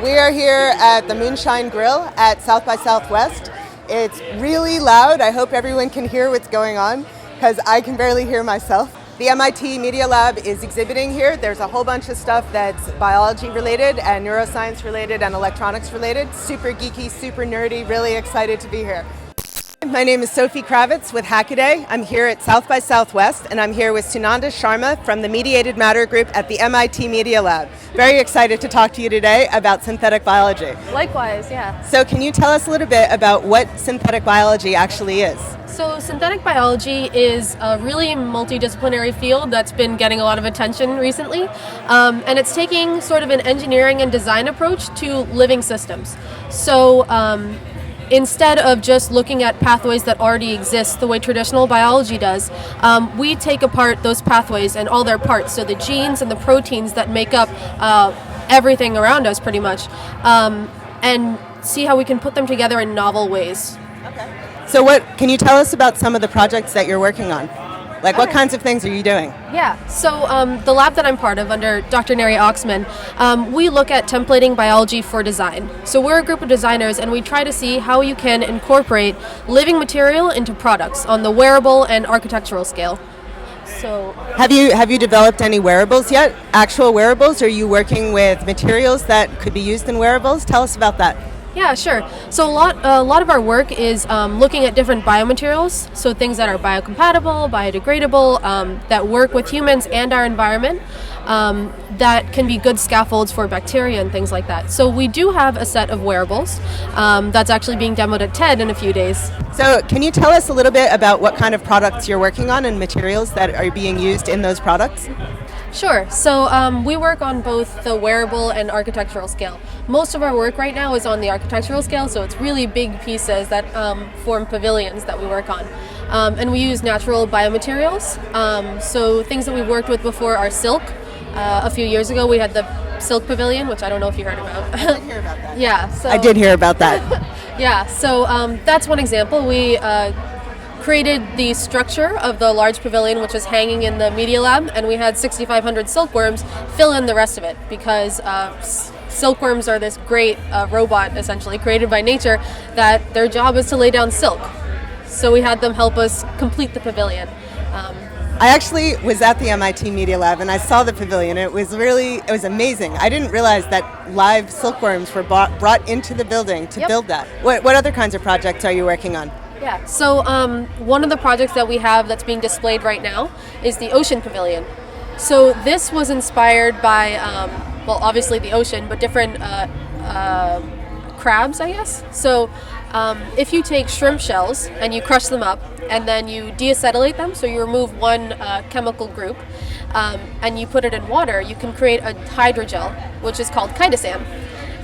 We are here at the Moonshine Grill at South by Southwest. It's really loud. I hope everyone can hear what's going on because I can barely hear myself. The MIT Media Lab is exhibiting here. There's a whole bunch of stuff that's biology related and neuroscience related and electronics related. Super geeky, super nerdy, really excited to be here. My name is Sophi Kravitz with HACKADAY. I'm here at South by Southwest, and I'm here with Sunanda Sharma from the Mediated Matter Group at the MIT Media Lab. Very excited to talk to you today about synthetic biology. Likewise, yeah. So can you tell us a little bit about what synthetic biology actually is? So synthetic biology is a really multidisciplinary field that's been getting a lot of attention recently, and it's taking sort of an engineering and design approach to living systems. So instead of just looking at pathways that already exist the way traditional biology does, we take apart those pathways and all their parts, so the genes and the proteins that make up everything around us pretty much, and see how we can put them together in novel ways. Okay. So can you tell us about some of the projects that you're working on? Like what kinds of things are you doing? Yeah, so the lab that I'm part of under Dr. Neri Oxman, we look at templating biology for design. So we're a group of designers and we try to see how you can incorporate living material into products on the wearable and architectural scale. So have you developed any wearables yet? Actual wearables? Or are you working with materials that could be used in wearables? Tell us about that. Yeah, sure. So a lot of our work is looking at different biomaterials, so things that are biocompatible, biodegradable, that work with humans and our environment, that can be good scaffolds for bacteria and things like that. So we do have a set of wearables that's actually being demoed at TED in a few days. So can you tell us a little bit about what kind of products you're working on and materials that are being used in those products? Sure. So we work on both the wearable and architectural scale. Most of our work right now is on the architectural scale, so it's really big pieces that form pavilions that we work on. And we use natural biomaterials. So things that we've worked with before are silk. A few years ago we had the silk pavilion, which I don't know if you heard about. I did hear about that. Yeah. So I did hear about that. Yeah. So that's one example. We created the structure of the large pavilion, which is hanging in the Media Lab, and we had 6,500 silkworms fill in the rest of it because silkworms are this great robot, essentially, created by nature, that their job is to lay down silk. So we had them help us complete the pavilion. I actually was at the MIT Media Lab and I saw the pavilion. It was amazing. I didn't realize that live silkworms were brought into the building to build that. What other kinds of projects are you working on? Yeah, so one of the projects that we have that's being displayed right now is the Ocean Pavilion. So this was inspired by, well, obviously the ocean, but different crabs, I guess. So if you take shrimp shells and you crush them up and then you deacetylate them, so you remove one chemical group, and you put it in water, you can create a hydrogel, which is called chitosan.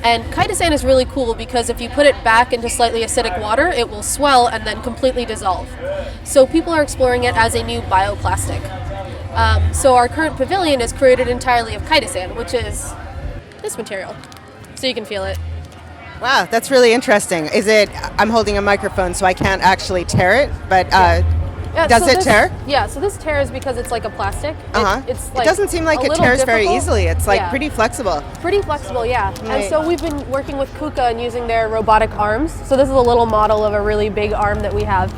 And chitosan is really cool because if you put it back into slightly acidic water, it will swell and then completely dissolve. So people are exploring it as a new bioplastic. So our current pavilion is created entirely of chitosan, which is this material. So you can feel it. Wow, that's really interesting. I'm holding a microphone so I can't actually tear it, but does it tear? Yeah, so this tears because it's like a plastic. It's like it doesn't seem like it tears very easily. It's like pretty flexible. Pretty flexible, yeah. Right. And so we've been working with KUKA and using their robotic arms. So this is a little model of a really big arm that we have.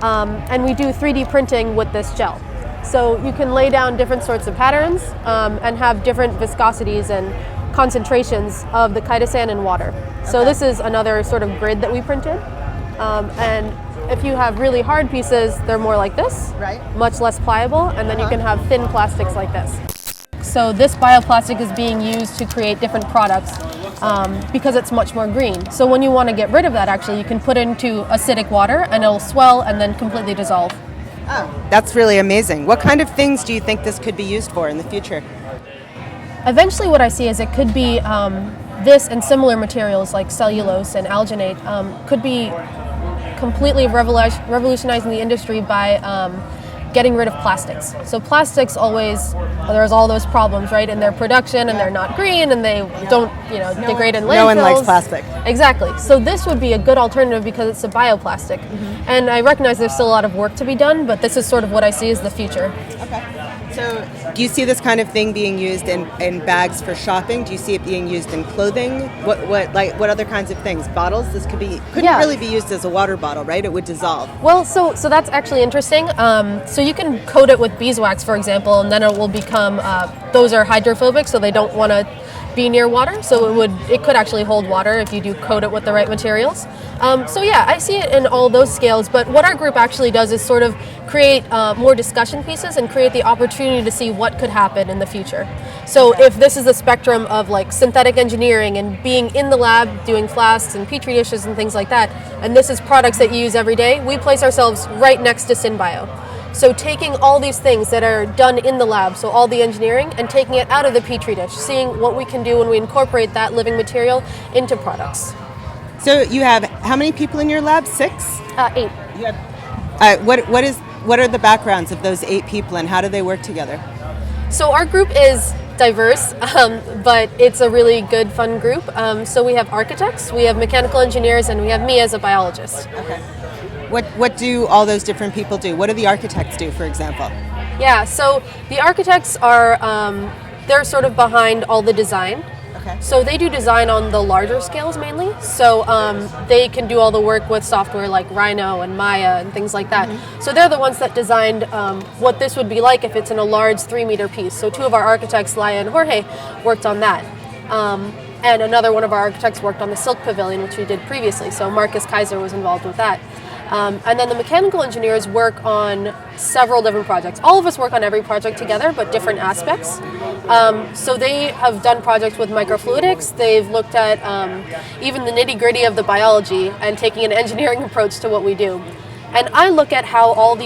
And we do 3D printing with this gel. So you can lay down different sorts of patterns and have different viscosities and concentrations of the chitosan in water. So this is another sort of grid that we printed. And if you have really hard pieces, they're more like this, right? Much less pliable, and then you can have thin plastics like this. So this bioplastic is being used to create different products because it's much more green. So when you want to get rid of that, actually, you can put it into acidic water and it'll swell and then completely dissolve. Oh, that's really amazing. What kind of things do you think this could be used for in the future? Eventually what I see is it could be this and similar materials like cellulose and alginate could be completely revolutionizing the industry by getting rid of plastics. So plastics always, there's all those problems, right, in their production, and they're not green, and they don't, degrade in landfills. No one likes plastic. Exactly. So this would be a good alternative because it's a bioplastic. And I recognize there's still a lot of work to be done, but this is sort of what I see as the future. Okay. So do you see this kind of thing being used in bags for shopping? Do you see it being used in clothing? What other kinds of things? Bottles? This couldn't really be used as a water bottle, right? It would dissolve. Well, so that's actually interesting. So you can coat it with beeswax, for example, and then it will become, those are hydrophobic, so they don't want to be near water. So it could actually hold water if you do coat it with the right materials. So yeah, I see it in all those scales, but what our group actually does is sort of create more discussion pieces and create the opportunity to see what could happen in the future. So if this is the spectrum of like synthetic engineering and being in the lab doing flasks and petri dishes and things like that, and this is products that you use every day, we place ourselves right next to SynBio. So taking all these things that are done in the lab, so all the engineering, and taking it out of the petri dish, seeing what we can do when we incorporate that living material into products. So you have how many people in your lab? 6? 8. You have, what are the backgrounds of those 8 people, and how do they work together? So our group is diverse, but it's a really good, fun group. So we have architects, we have mechanical engineers, and we have me as a biologist. Okay. What do all those different people do? What do the architects do, for example? Yeah, so the architects are, they're sort of behind all the design. Okay. So they do design on the larger scales mainly. So they can do all the work with software like Rhino and Maya and things like that. Mm-hmm. So they're the ones that designed what this would be like if it's in a large 3-meter piece. So 2 of our architects, Laia and Jorge, worked on that. And another one of our architects worked on the Silk Pavilion, which we did previously. So Marcus Kaiser was involved with that. And then the mechanical engineers work on several different projects. All of us work on every project together, but different aspects. So they have done projects with microfluidics. They've looked at even the nitty-gritty of the biology and taking an engineering approach to what we do. And I look at how all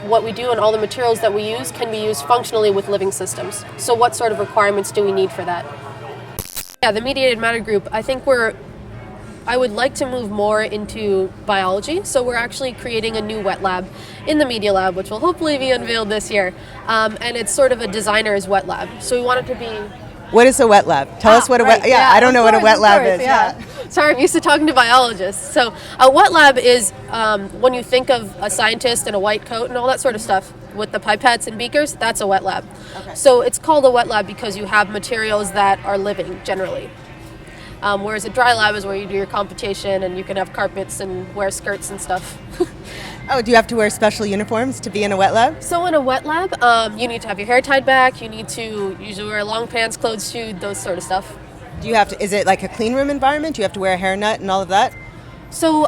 what we do and all the materials that we use can be used functionally with living systems. So what sort of requirements do we need for that? Yeah, the Mediated Matter group, I would like to move more into biology, so we're actually creating a new wet lab in the Media Lab, which will hopefully be unveiled this year, and it's sort of a designer's wet lab. So we want it to be... What is a wet lab? Tell us what a wet... Yeah, I don't know what a wet lab is. Yeah. Sorry, I'm used to talking to biologists. So a wet lab is when you think of a scientist in a white coat and all that sort of stuff with the pipettes and beakers, that's a wet lab. Okay. So it's called a wet lab because you have materials that are living, generally. Whereas a dry lab is where you do your computation and you can have carpets and wear skirts and stuff. Oh, do you have to wear special uniforms to be in a wet lab? So in a wet lab, you need to have your hair tied back, you need to usually wear long pants, clothes, shoes, those sort of stuff. Do you have to, is it like a clean room environment? Do you have to wear a hairnet and all of that? So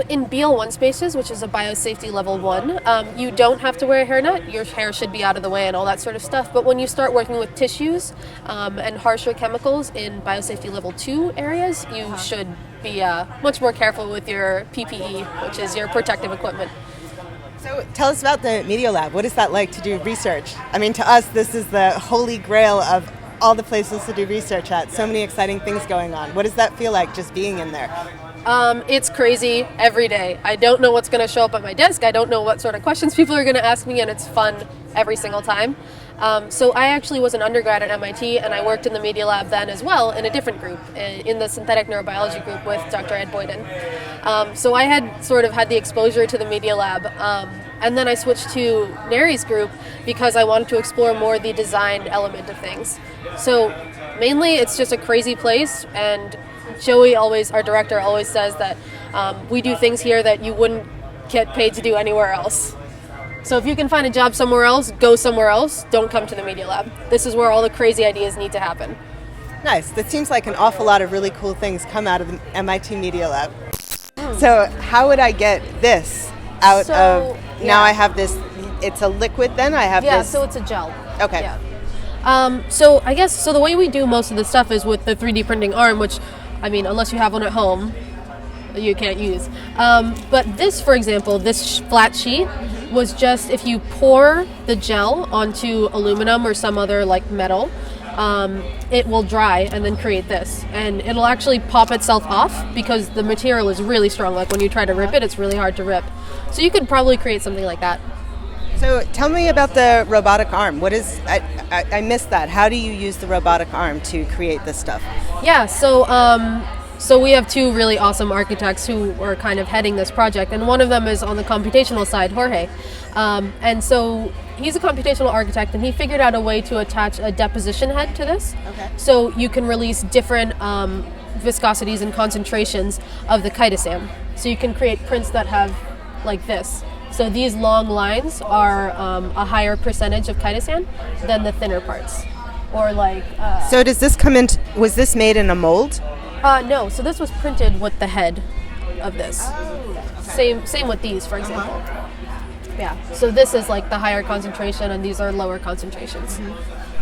in BL1 spaces, which is a biosafety level 1, you don't have to wear a hairnet. Your hair should be out of the way and all that sort of stuff. But when you start working with tissues and harsher chemicals in biosafety level 2 areas, you should be much more careful with your PPE, which is your protective equipment. So tell us about the Media Lab. What is that like to do research? I mean, to us, this is the holy grail of all the places to do research at. So many exciting things going on. What does that feel like just being in there? It's crazy every day. I don't know what's going to show up at my desk. I don't know what sort of questions people are going to ask me, and it's fun every single time. So I actually was an undergrad at MIT, and I worked in the Media Lab then as well in a different group, in the synthetic neurobiology group with Dr. Ed Boyden. So I had sort of had the exposure to the Media Lab, and then I switched to Neri's group because I wanted to explore more the design element of things. So mainly it's just a crazy place, and Joey our director, always says that we do things here that you wouldn't get paid to do anywhere else. So if you can find a job somewhere else, go somewhere else. Don't come to the Media Lab. This is where all the crazy ideas need to happen. Nice. That seems like an awful lot of really cool things come out of the MIT Media Lab. So how would I get this out of... Yeah. Now I have this... It's a liquid then? I have this... Yeah, so it's a gel. Okay. Yeah. So I guess the way we do most of the stuff is with the 3D printing arm, which, I mean, unless you have one at home, you can't use. But this, for example, this flat sheet was just if you pour the gel onto aluminum or some other like metal, it will dry and then create this. And it'll actually pop itself off because the material is really strong. Like when you try to rip it, it's really hard to rip. So you could probably create something like that. So tell me about the robotic arm. What is, I missed that. How do you use the robotic arm to create this stuff? Yeah, so we have 2 really awesome architects who are kind of heading this project, and one of them is on the computational side, Jorge. And so he's a computational architect, and he figured out a way to attach a deposition head to this. Okay. So you can release different viscosities and concentrations of the chitosan. So you can create prints that have like this. So these long lines are a higher percentage of chitosan than the thinner parts. Or like... So does this come in, was this made in a mold? No, so this was printed with the head of this. Oh, okay. Same with these, for example. Yeah, so this is like the higher concentration and these are lower concentrations.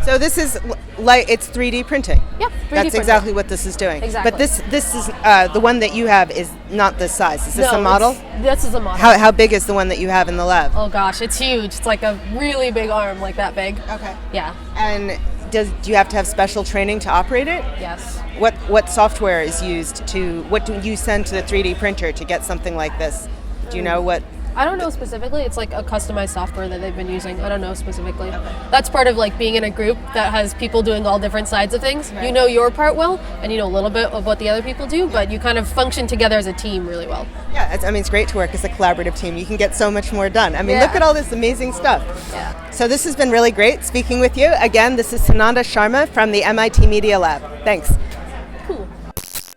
So this is like, it's 3D printing? Yeah, 3D That's printing. exactly what this is doing. Exactly. But this is, the one that you have is not this size. Is this No, a model? This is a model. How big is the one that you have in the lab? Oh gosh, it's huge. It's like a really big arm, like that big. Okay. Yeah. And do you have to have special training to operate it? Yes. What software is used to, what do you send to the 3D printer to get something like this? Do you know what? I don't know specifically. It's like a customized software that they've been using. I don't know specifically. That's part of like being in a group that has people doing all different sides of things. Right. You know your part well, and you know a little bit of what the other people do, but you kind of function together as a team really well. Yeah, I mean, it's great to work as a collaborative team. You can get so much more done. I mean, Yeah. look at all this amazing stuff. Yeah. So this has been really great speaking with you. Again, this is Sunanda Sharma from the MIT Media Lab. Thanks.